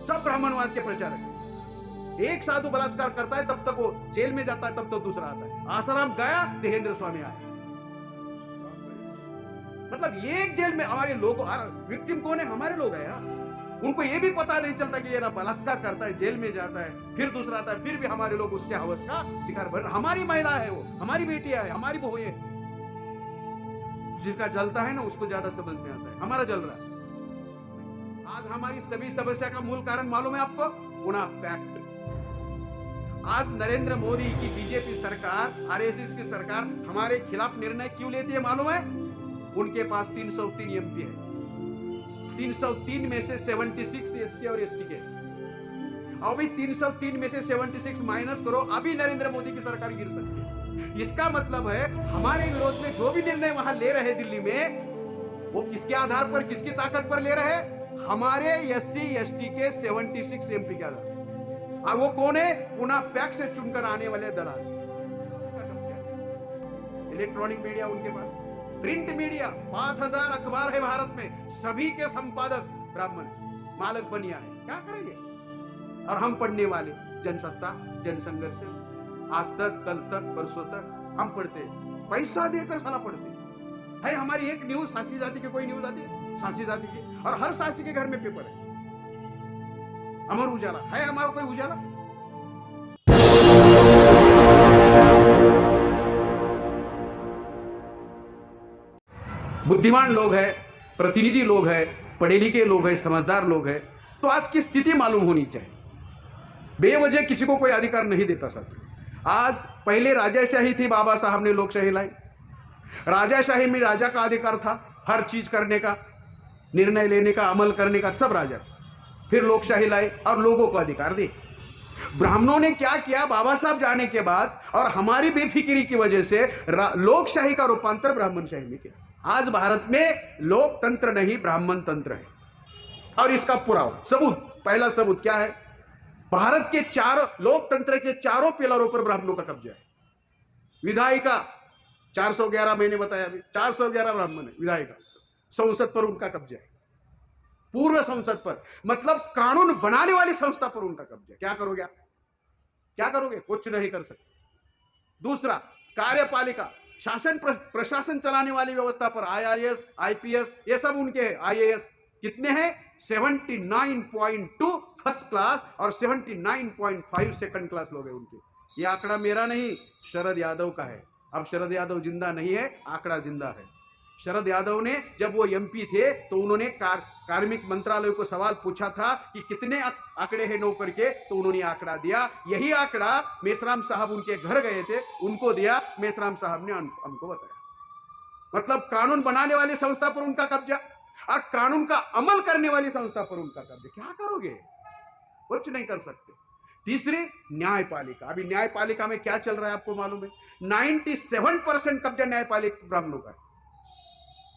सब ब्राह्मणवाद के प्रचारक हैं। एक साधु बलात्कार करता है तब तक वो जेल में जाता है, तब तो दूसरा आता है। आसाराम गया, देहेंद्र स्वामी आया। मतलब एक जेल में हमारे लोग, विक्टिम कौन है? हमारे लोग है यार। उनको ये भी पता नहीं चलता कि ये ना बलात्कार करता है, जेल में जाता है, फिर दूसरा आता है, फिर भी हमारे लोग उसके हवस का शिकार बन। हमारी महिला है, वो हमारी बेटियां है, हमारी बहू है। जिसका जलता है ना उसको ज्यादा समझ में आता है, हमारा जल रहा है। आज हमारी सभी समस्या का मूल कारण मालूम है आपको? पुणे पैक्ट। आज नरेंद्र मोदी की बीजेपी सरकार, आरएसएस की सरकार हमारे खिलाफ निर्णय क्यों लेती है मालूम है? उनके पास 303 एमपी है। 303 में से 76 एससी और एसटी के। अभी 303 में से 76 माइनस करो, अभी नरेंद्र मोदी की सरकार गिर सकती है। इसका मतलब है हमारे विरोध में जो भी निर्णय वहां ले रहे दिल्ली में, वो किसके आधार पर, किसकी ताकत पर ले रहे? हमारे एससी एसटी के 76 एमपी के आधार। और वो कौन है? पुणे पैक्ट से चुनकर आने वाले दलाल। इलेक्ट्रॉनिक मीडिया उनके पास, प्रिंट मीडिया 5000 अखबार है भारत में, सभी के संपादक ब्राह्मण, मालक बनिया है। क्या करेंगे? और हम पढ़ने वाले, जनसत्ता, जनसंघर्ष, आज तक, कल तक, परसों तक हम पढ़ते, पैसा देकर साला पढ़ते है। हमारी एक न्यूज, सासी जाति की कोई न्यूज आती है, सासी जाति की, और हर सासी के घर में पेपर है। अमर उजाला है हमारा कोई उजाला? बुद्धिमान लोग हैं, प्रतिनिधि लोग हैं, पढ़े लिखे लोग हैं, समझदार लोग हैं, तो आज की स्थिति मालूम होनी चाहिए। बेवजह किसी को कोई अधिकार नहीं देता सर। आज पहले राजाशाही थी, बाबा साहब ने लोकशाही लाई। राजाशाही में राजा का अधिकार था हर चीज करने का, निर्णय लेने का, अमल करने का, सब राजा। फिर लोकशाही लाए और लोगों को अधिकार दे। ब्राह्मणों ने क्या किया? बाबा साहब जाने के बाद और हमारी बेफिक्री की वजह से लोकशाही का रूपांतर ब्राह्मणशाही में किया। आज भारत में लोकतंत्र नहीं, ब्राह्मण तंत्र है। और इसका पुरावा, सबूत, पहला सबूत क्या है? भारत के लोकतंत्र के चारों पिलरों पर ब्राह्मणों का कब्जा है। विधायिका 411, मैंने बताया अभी, 411 ब्राह्मण है विधायिका। संसद पर उनका कब्जा है, पूर्व संसद पर, मतलब कानून बनाने वाली संस्था पर उनका कब्जा। क्या करोगे आप? क्या करोगे? कुछ नहीं कर सकते। दूसरा, कार्यपालिका, शासन प्रशासन चलाने वाली व्यवस्था पर आईआरएस, आईपीएस, ये सब उनके हैं। आईएएस कितने हैं? 79.2 फर्स्ट क्लास और 79.5 सेकंड क्लास लोग हैं उनके। ये आंकड़ा मेरा नहीं, शरद यादव का है। अब शरद यादव जिंदा नहीं है, आंकड़ा जिंदा है। शरद यादव ने, जब वो एमपी थे, तो उन्होंने कार्मिक मंत्रालय को सवाल पूछा था कि कितने आंकड़े हैं नौकर के, तो उन्होंने आंकड़ा दिया। यही आंकड़ा मेश्राम साहब उनके घर गए थे, उनको दिया, मेश्राम साहब ने हमको बताया। मतलब कानून बनाने वाली संस्था पर उनका कब्जा और कानून का अमल करने वाली संस्था पर उनका कब्जा। क्या करोगे? कुछ नहीं कर सकते। तीसरी, न्यायपालिका। अभी न्यायपालिका में क्या चल रहा है आपको मालूम है? 97% कब्जा न्यायपालिका ब्राह्मणों का है।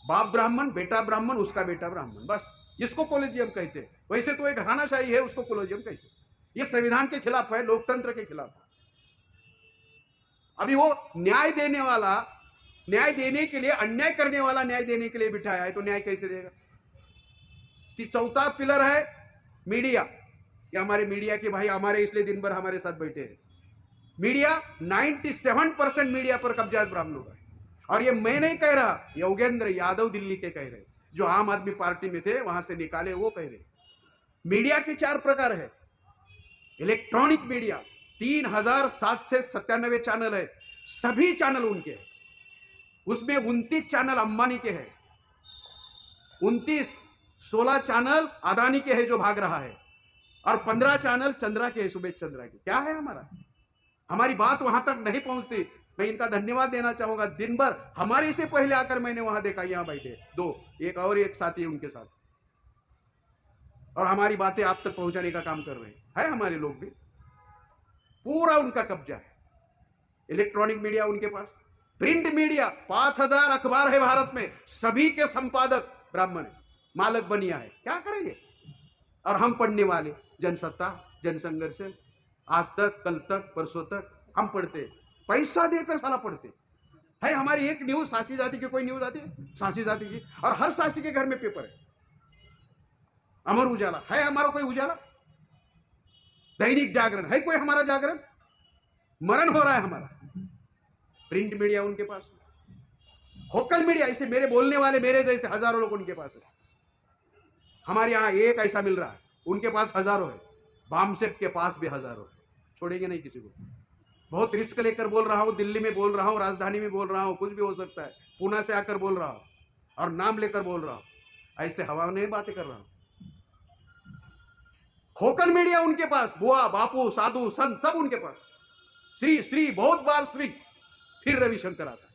बाप ब्राह्मण, बेटा ब्राह्मण, उसका बेटा ब्राह्मण, बस इसको कॉलेजियम कहते हैं। वैसे तो एक घरानाशाही है, उसको कॉलेजियम कहते हैं। ये संविधान के खिलाफ है, लोकतंत्र के खिलाफ है। अभी वो न्याय देने वाला, न्याय देने के लिए, अन्याय करने वाला न्याय देने के लिए बिठाया है, तो न्याय कैसे देगा? चौथा पिलर है मीडिया। ये हमारे मीडिया के भाई हमारे, इसलिए दिन भर हमारे साथ बैठे हैं। मीडिया, 97% मीडिया पर कब्जा ब्राह्मणों का है। और ये मैं नहीं कह रहा, योगेंद्र यादव दिल्ली के कह रहे, जो आम आदमी पार्टी में थे, वहां से निकाले, वो कह रहे। मीडिया के 4 प्रकार है। इलेक्ट्रॉनिक मीडिया, 3797 चैनल है, सभी चैनल उनके हैं। उसमें 29 चैनल अंबानी के हैं, 16 चैनल अदानी के हैं जो भाग रहा है, और 15 चैनल चंद्रा के, सुबेश चंद्रा के। क्या है हमारा? हमारी बात वहां तक नहीं पहुंचती। मैं इनका धन्यवाद देना चाहूंगा। दिन भर हमारे से पहले आकर मैंने वहां देखा, यहां बैठे 2, एक और एक साथी उनके साथ, और हमारी बातें आप तक पहुंचाने का काम कर रहे हैं। हमारे लोग भी, पूरा उनका कब्जा है। इलेक्ट्रॉनिक मीडिया उनके पास, प्रिंट मीडिया 5000 अखबार है भारत में, सभी के संपादक ब्राह्मण है, मालक बनिया है। क्या करेंगे? और हम पढ़ने वाले, जनसत्ता, जनसंघर्ष, आज तक, कल तक, परसों तक हम पढ़ते, पैसा देकर साला पढ़ते है। हमारी एक न्यूज, सासी जाति की कोई न्यूज आती है, सासी जाति की, और हर सासी के घर में पेपर है। अमर उजाला है हमारा कोई उजाला? दैनिक जागरण है, कोई हमारा जागरण? मरण हो रहा है हमारा। प्रिंट मीडिया उनके पास, होकल मीडिया, ऐसे मेरे बोलने वाले मेरे जैसे हजारों लोग उनके पास है। हमारे यहां एक ऐसा मिल रहा है, उनके पास हजारों है। बामसेप के पास भी हजारों है। छोड़ेंगे नहीं किसी को। बहुत रिस्क लेकर बोल रहा हूं, दिल्ली में बोल रहा हूं, राजधानी में बोल रहा हूं, कुछ भी हो सकता है, पुणे से आकर बोल रहा हूं और नाम लेकर बोल रहा हूं। ऐसे हवा में नहीं बातें कर रहा हूं। होकल मीडिया उनके पास, बुआ बापू साधु संत सब उनके पास। श्री श्री बहुत बार श्री, फिर रविशंकर आता है।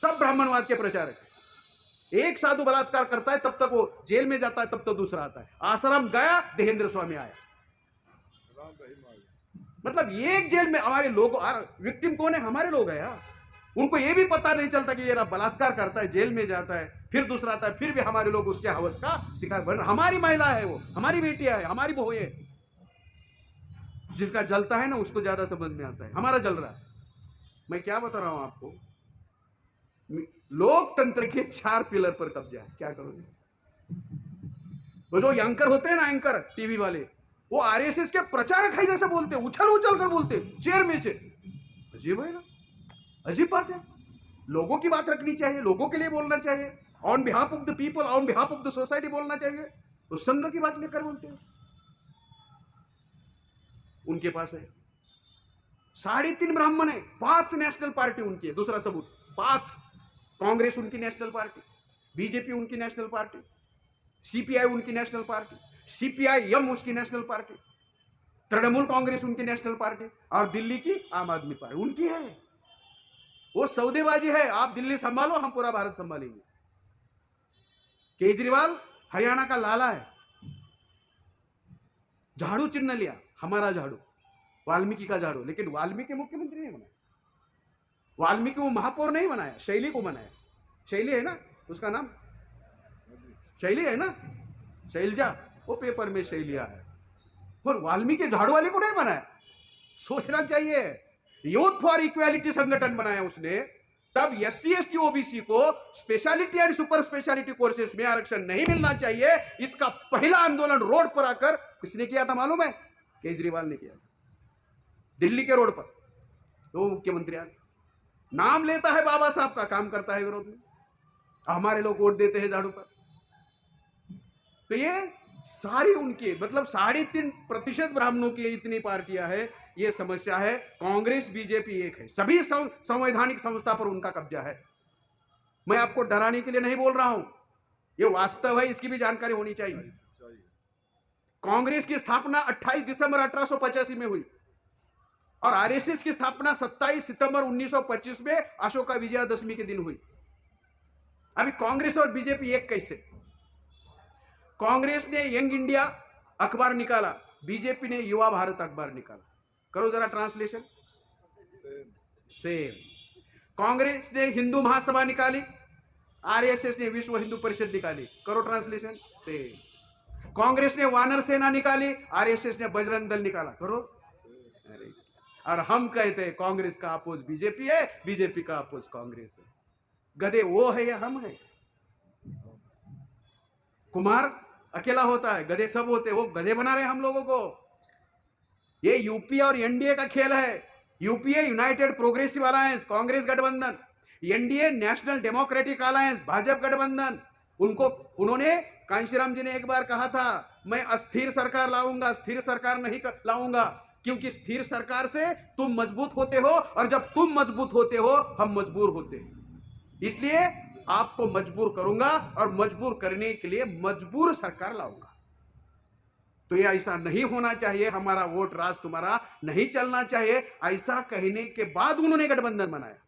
सब ब्राह्मणवाद के प्रचारक है। एक साधु बलात्कार करता है तब तक वो जेल में जाता है, तब तक दूसरा आता है। आश्रम गया, देहेंद्र स्वामी आया। मतलब एक जेल में हमारे लोग, विक्टिम कौन है? हमारे लोग है यार। उनको ये भी पता नहीं चलता कि ये बलात्कार करता है, जेल में जाता है, फिर दूसरा आता है, फिर भी हमारे लोग उसके हवस का शिकार बन रहे। हमारी महिला है वो, हमारी बेटियां है, हमारी बहू है। जिसका जलता है ना उसको ज्यादा समझ में आता है, हमारा जल रहा है। मैं क्या बता रहा हूं आपको, लोकतंत्र के 4 पिलर पर कब्जा है। क्या करोगे? वो जो एंकर होते हैं ना, एंकर टीवी वाले, वो आरएसएस के प्रचारक है जैसे बोलते, उछल उछल कर बोलते चेयर में से। अजीब है ना, अजीब बात है। लोगों की बात रखनी चाहिए, लोगों के लिए बोलना चाहिए, on behalf of the people, on behalf of the society बोलना चाहिए। तो संघ की बात लेकर बोलते हैं। उनके पास है 3.5 ब्राह्मण है, 5 नेशनल पार्टी उनकी है। दूसरा सबूत, 5। कांग्रेस उनकी नेशनल पार्टी, बीजेपी उनकी नेशनल पार्टी, सीपीआई उनकी नेशनल पार्टी, सीपीआई-एम उसकी नेशनल पार्टी, तृणमूल कांग्रेस उनकी नेशनल पार्टी, और दिल्ली की आम आदमी पार्टी उनकी है। वो सौदेबाजी है, आप दिल्ली संभालो, हम पूरा भारत संभालेंगे। केजरीवाल हरियाणा का लाला है, झाड़ू चिन्ह लिया, हमारा झाड़ू, वाल्मीकि का झाड़ू। लेकिन वाल्मीकि मुख्यमंत्री नहीं बनाया, वाल्मीकि वो महापौर नहीं बनाया, शैली को बनाया। शैली है ना उसका नाम, शैली है ना, शैलजा, वो पेपर में शैलिया है, पर वाल्मीकि झाड़ू वाले को नहीं बनाया। सोचना चाहिए। यूथ फॉर इक्वालिटी संगठन बनाया उसने, तब एससी एसटी ओबीसी को speciality and super speciality courses में आरक्षण नहीं मिलना चाहिए। इसका पहला आंदोलन रोड पर आकर किसने किया था मालूम है? केजरीवाल ने किया था, दिल्ली के रोड पर। तो मुख्यमंत्री आज नाम लेता है बाबा साहब का, काम करता है विरोध में। हमारे लोग वोट देते हैं झाड़ू पर। तो ये सारी उनकी, मतलब 3.5% ब्राह्मणों की इतनी पार्टियां है। ये समस्या है। कांग्रेस बीजेपी एक है, सभी संवैधानिक संस्था पर उनका कब्जा है। मैं आपको डराने के लिए नहीं बोल रहा हूं, ये वास्तव है, इसकी भी जानकारी होनी चाहिए। कांग्रेस की स्थापना 28 दिसंबर 1885 में हुई और आरएसएस की स्थापना 27 सितंबर 1925 में अशोका विजयादशमी के दिन हुई। अभी कांग्रेस और बीजेपी एक कैसे? कांग्रेस ने यंग इंडिया अखबार निकाला, बीजेपी ने युवा भारत अखबार निकाला। करो जरा ट्रांसलेशन। सेम। कांग्रेस ने हिंदू महासभा निकाली, आरएसएस ने विश्व हिंदू परिषद निकाली। करो ट्रांसलेशन। सेम। कांग्रेस ने वानर सेना निकाली, आरएसएस ने बजरंग दल निकाला। करो। अरे, और हम कहते हैं कांग्रेस का अपोज बीजेपी है, बीजेपी का अपोज कांग्रेस है। गधे वो है या हम है? कुमार अकेला होता है, गधे सब होते, वो गधे बना रहे हम लोगों को। ये यूपीए और एनडीए का खेल है। UPA United Progressive Alliance, Congress गठबंधन, NDA National Democratic Alliance, Bhajpa गठबंधन। उन्होंने कांशीराम जी ने एक बार कहा था, मैं अस्थिर सरकार लाऊंगा, स्थिर सरकार नहीं लाऊंगा, क्योंकि स्थिर सरकार से तुम मजबूत होते हो और जब तुम मजबूत होते हो हम मजबूर होते हैं। इसलिए आपको मजबूर करूंगा और मजबूर करने के लिए मजबूर सरकार लाऊंगा। तो ये ऐसा नहीं होना चाहिए, हमारा वोट राज तुम्हारा नहीं चलना चाहिए। ऐसा कहने के बाद उन्होंने गठबंधन बनाया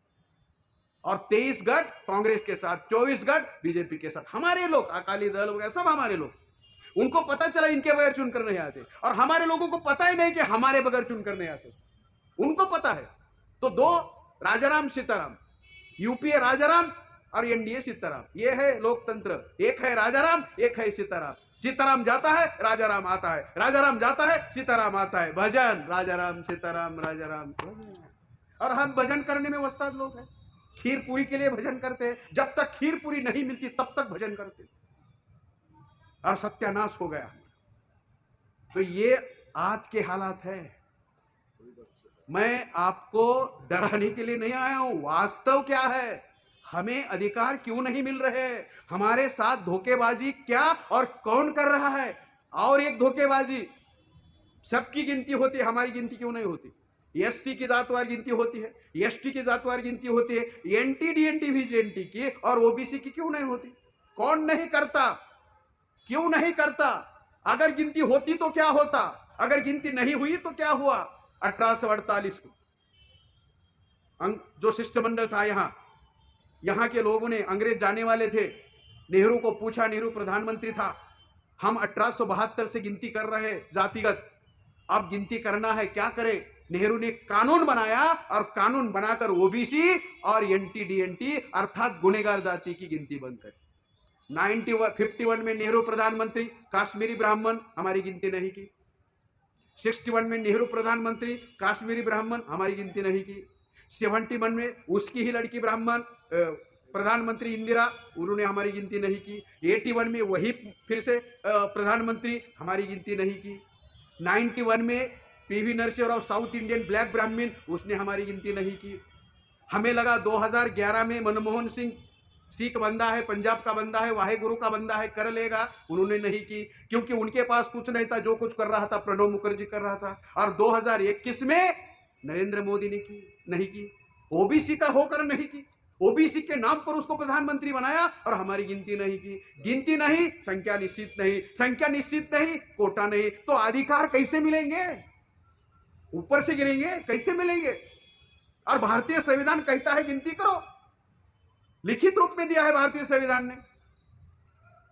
और 23 गठ कांग्रेस के साथ, 24 गठ बीजेपी के साथ। हमारे लोग, अकाली दल वगैरह सब हमारे लोग, उनको पता चला इनके बगैर चुनकर नहीं आते, और हमारे लोगों को पता ही नहीं कि हमारे बगैर चुनकर नहीं आ सकते। उनको पता है। तो 2 राजाराम सीताराम, यूपीए राजाराम और एनडीए सीताराम, ये है लोकतंत्र। एक है राजाराम, एक है सीताराम। सीताराम जाता है, राजाराम आता है, राजाराम जाता है, सीताराम आता है। भजन राजाराम सीताराम, राजाराम। और हम भजन करने में उस्ताद लोग हैं। खीर पूरी के लिए भजन करते हैं, जब तक खीर पूरी नहीं मिलती तब तक भजन करते, और सत्यानाश हो गया। तो ये आज के हालात है। मैं आपको डराने के लिए नहीं आया हूं, वास्तव क्या है, हमें अधिकार क्यों नहीं मिल रहे, हमारे साथ धोखेबाजी क्या और कौन कर रहा है। और एक धोखेबाजी, सबकी गिनती होती है, हमारी गिनती क्यों नहीं होती। एससी की जातवार गिनती होती है, एसटी की जातवार गिनती होती है, एनटी डीएनटी वीजेएनटी की और ओबीसी की क्यों नहीं होती। कौन नहीं करता, क्यों नहीं करता। अगर गिनती होती तो क्या होता, अगर गिनती नहीं हुई तो क्या हुआ। 1848 को जो शिष्टमंडल था, यहां के लोगों ने, अंग्रेज जाने वाले थे, नेहरू को पूछा, नेहरू प्रधानमंत्री था, हम 1872 से गिनती कर रहे जातिगत, अब गिनती करना है, क्या करें। नेहरू ने कानून बनाया और कानून बनाकर ओबीसी और एनटी डीएनटी अर्थात गुनेगार जाति की गिनती बंद करी। 51 में नेहरू प्रधानमंत्री, काश्मीरी ब्राह्मण हमारी गिनती नहीं की। 61 में नेहरू प्रधानमंत्री, काश्मीरी ब्राह्मण हमारी गिनती नहीं की। 71 में उसकी ही लड़की ब्राह्मण प्रधानमंत्री इंदिरा, उन्होंने हमारी गिनती नहीं की। 81 में वही फिर से प्रधानमंत्री, हमारी गिनती नहीं की। 91 में PV Narasimha Rao south Indian black Brahmin, उसने हमारी गिनती नहीं की। हमें लगा 2011 में मनमोहन सिंह सिख बंदा है, पंजाब का बंदा है, वाहे गुरु का बंदा है, कर लेगा, उन्होंने नहीं की, क्योंकि उनके पास कुछ नहीं था, जो कुछ कर रहा था प्रणब मुखर्जी कर रहा था। और 2021 में नरेंद्र मोदी ने की, नहीं की, ओबीसी का होकर नहीं की, ओबीसी के नाम पर उसको प्रधानमंत्री बनाया और हमारी गिनती नहीं की। गिनती नहीं, संख्या निश्चित नहीं, संख्या निश्चित नहीं, कोटा नहीं, तो अधिकार कैसे मिलेंगे, ऊपर से गिरेंगे, कैसे मिलेंगे। और भारतीय संविधान कहता है गिनती करो, लिखित रूप में दिया है भारतीय संविधान ने।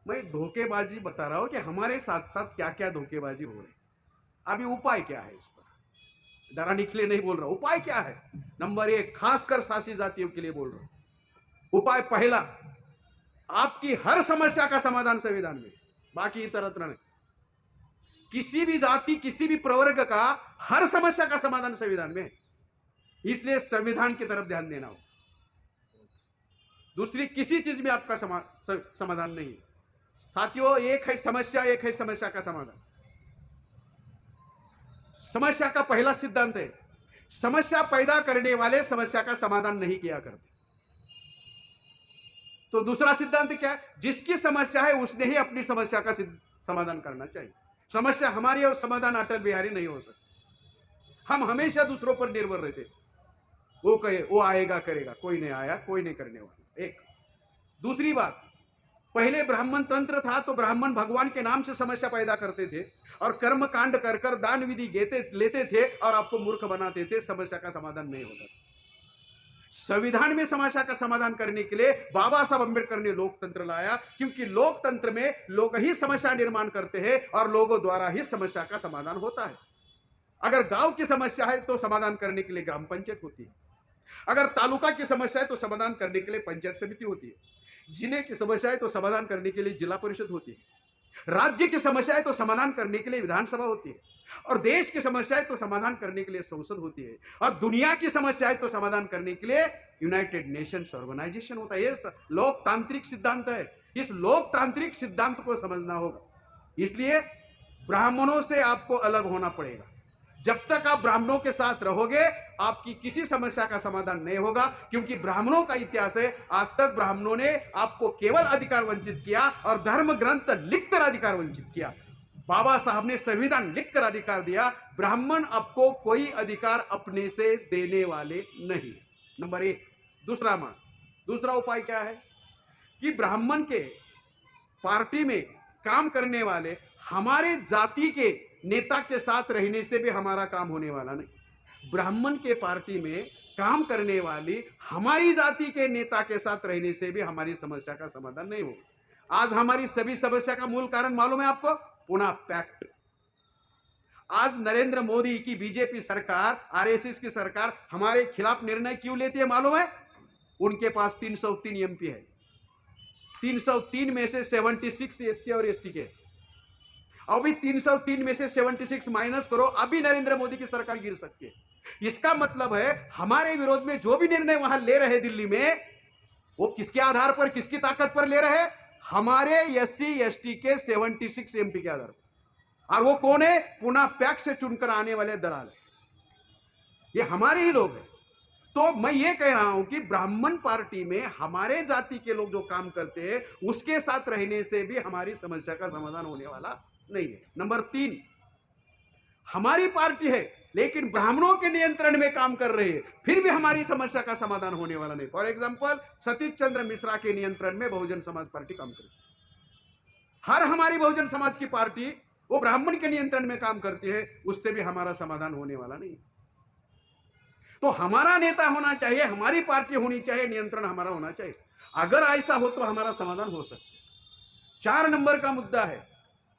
मैं धोखेबाजी बता रहा हूं कि हमारे साथ साथ क्या क्या धोखेबाजी हो रही है। अभी उपाय क्या है, इस पर डराने के लिए नहीं बोल रहा, उपाय क्या है। नंबर 1, खासकर शासी जातियों के लिए बोल रहा हूं। उपाय पहला, आपकी हर समस्या का समाधान संविधान में, बाकी इतरत्र नहीं। किसी भी जाति, किसी भी प्रवर्ग का हर समस्या का समाधान संविधान में, इसलिए संविधान की तरफ ध्यान देना हो। दूसरी किसी चीज में आपका समाधान नहीं। साथियों, एक है समस्या, एक है समस्या का समाधान। समस्या का पहला सिद्धांत है, समस्या पैदा करने वाले समस्या का समाधान नहीं किया करते। तो दूसरा सिद्धांत क्या है, जिसकी समस्या है उसने ही अपनी समस्या का समाधान करना चाहिए। समस्या हमारी और समाधान अटल बिहारी नहीं हो सकता। हम हमेशा दूसरों पर निर्भर रहते, वो कहे, वो आएगा करेगा, कोई नहीं आया, कोई नहीं करने वाला। एक दूसरी बात, पहले ब्राह्मण तंत्र था तो ब्राह्मण भगवान के नाम से समस्या पैदा करते थे और कर्म कांड कर कर दान विधि लेते थे और आपको मूर्ख बनाते थे, समस्या का समाधान नहीं होता। संविधान में समस्या का समाधान करने के लिए बाबा साहब अम्बेडकर ने लोकतंत्र लाया, क्योंकि लोकतंत्र में लोग ही समस्या निर्माण करते हैं और लोगों द्वारा ही समस्या का समाधान होता है। अगर गांव की समस्या है तो समाधान करने के लिए ग्राम पंचायत होती है, अगर तालुका की समस्या है तो समाधान करने के लिए पंचायत समिति होती है, जिले की समस्या है तो समाधान करने के लिए जिला परिषद होती है, राज्य की समस्या है तो समाधान करने के लिए विधानसभा होती है, और देश की समस्या है तो समाधान करने के लिए संसद होती है, और दुनिया की समस्या है तो समाधान करने के लिए यूनाइटेड नेशंस ऑर्गेनाइजेशन होता है। ये लोकतांत्रिक सिद्धांत है, इस लोकतांत्रिक सिद्धांत को समझना होगा। इसलिए ब्राह्मणों से आपको अलग होना पड़ेगा। जब तक आप ब्राह्मणों के साथ रहोगे, आपकी किसी समस्या का समाधान नहीं होगा, क्योंकि ब्राह्मणों का इतिहास है, आज तक ब्राह्मणों ने आपको केवल अधिकार वंचित किया और धर्म ग्रंथ लिखकर अधिकार वंचित किया। बाबा साहब ने संविधान लिखकर अधिकार दिया, ब्राह्मण आपको कोई अधिकार अपने से देने वाले नहीं। नंबर 1। दूसरा उपाय क्या है कि ब्राह्मण के पार्टी में काम करने वाले हमारे जाति के नेता के साथ रहने से भी हमारा काम होने वाला नहीं। ब्राह्मण के पार्टी में काम करने वाली हमारी जाति के नेता के साथ रहने से भी हमारी समस्या का समाधान नहीं होगा। आज हमारी सभी समस्या का मूल कारण मालूम है आपको? पुणे पैक्ट। आज नरेंद्र मोदी की बीजेपी सरकार, आरएसएस की सरकार हमारे खिलाफ निर्णय क्यों लेती है मालूम है? उनके पास 303 एमपी है। 303 में से 76 एससी और एसटी के। अभी 303 में से 76 माइनस करो, अभी नरेंद्र मोदी की सरकार गिर सकती है। इसका मतलब है हमारे विरोध में जो भी निर्णय वहां ले रहे दिल्ली में, वो किसके आधार पर, किसकी ताकत पर ले रहे? हमारे एससी एसटी के 76 एमपी के आधार पर। और वो कौन है? पुनः पैक्स से चुनकर आने वाले दलाल है, ये हमारे ही लोग हैं। तो मैं ये कह रहा हूं कि ब्राह्मण पार्टी में हमारे जाति के लोग जो काम करते हैं उसके साथ रहने से भी हमारी समस्या का समाधान होने वाला नहीं है। नंबर 3, हमारी पार्टी है लेकिन ब्राह्मणों के नियंत्रण में काम कर रही है, फिर भी हमारी समस्या का समाधान होने वाला नहीं। फॉर एग्जांपल, सतीश चंद्र मिश्रा के नियंत्रण में बहुजन समाज पार्टी काम करती है। हर हमारी बहुजन समाज की पार्टी वो ब्राह्मण के नियंत्रण में काम करती है, उससे भी हमारा समाधान होने वाला नहीं। तो हमारा नेता होना चाहिए, हमारी पार्टी होनी चाहिए, नियंत्रण हमारा होना चाहिए। अगर ऐसा हो तो हमारा समाधान हो सकता है। 4 नंबर का मुद्दा है,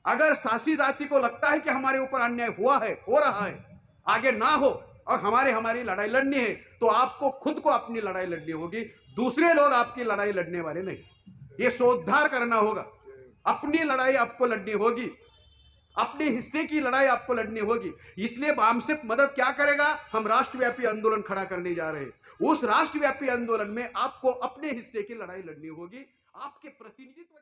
अगर सासी जाति को लगता है कि हमारे ऊपर अन्याय हुआ है, हो रहा है, आगे ना हो और हमारी लड़ाई लड़नी है, तो आपको खुद को अपनी लड़ाई लड़नी होगी, दूसरे लोग आपकी लड़ाई लड़ने वाले नहीं। ये सोद्धार करना होगा, अपनी लड़ाई आपको लड़नी होगी, अपने हिस्से की लड़ाई आपको लड़नी होगी। इसलिए वामसिप मदद क्या करेगा? हम राष्ट्रव्यापी आंदोलन खड़ा करने जा रहे हैं। उस राष्ट्रव्यापी आंदोलन में आपको अपने हिस्से की लड़ाई लड़नी होगी, आपके प्रतिनिधित्व